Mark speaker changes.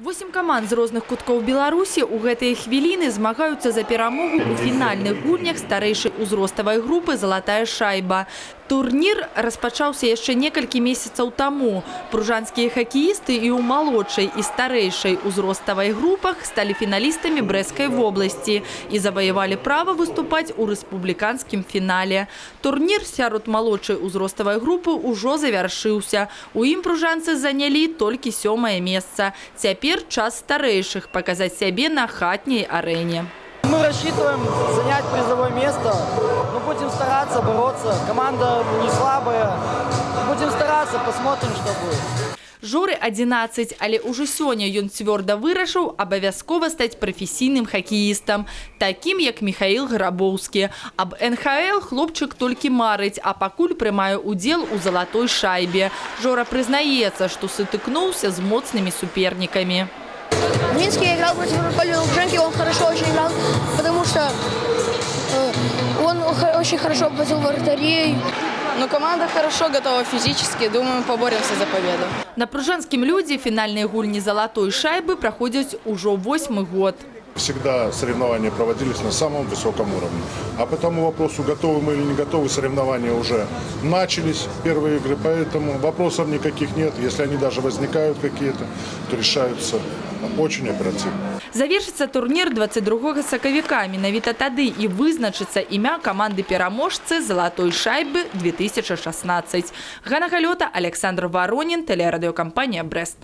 Speaker 1: 8 каманд з розных куткоў Беларусі ў гэтыя хвіліны змагаюцца за перамогу ў фінальных гульнях старэйшай узроставай групы «Залатая шайба». Турнір распачаўся яшчэ некалькі месяцаў таму. Пружанскія хакеісты і ў малодшай і старэйшай узроставай групах сталі фіналістамі Брэсцкай вобласці і заваявалі права выступаць у рэспубліканскім фінале. Турнір сярод малодшай узроставай групы ўжо завяршыўся. У ім пружанцы занялі толькі 7-е месца. Цяпер час старэйшых показать себе на хатней арене.
Speaker 2: Мы рассчитываем занять призовое место, но будем стараться бороться. Команда не слабая, будем стараться, посмотрим, что будет.
Speaker 1: Жоры 11, але уже сёння ён цвёрда вырашыў абавязкова стаць прафесійным хакеістам, такім як Михаил Грабоўскі. Аб НХЛ хлопчык толькі марыць, а пакуль прымае удзел у залатой шайбе. Жора прызнаецца, што сутыкнуўся з моцнымі супернікамі.
Speaker 3: В Минске я играл против Анатолия Лукашенко, он хорошо очень играл, потому что он очень хорошо обводил вратарей.
Speaker 4: Но команда хорошо готова физически, думаю, поборемся за победу.
Speaker 1: На пружанскім людзе фінальныя гульні залатой шайбы праходзяць ужо 8-й год.
Speaker 5: Всегда соревнования проводились на самом высоком уровне. А по тому вопросу, готовы мы или не готовы, соревнования уже начались, первые игры, поэтому вопросов никаких нет. Если они даже возникают какие-то, то решаются очень оперативно.
Speaker 1: Завершыцца турнір 22 сакавіка. Менавіта тады і вызначыцца імя каманды-пераможцы залатой шайбы 2016. Ганна Галёта, Александр Воронин, телерадиокомпания «Брест».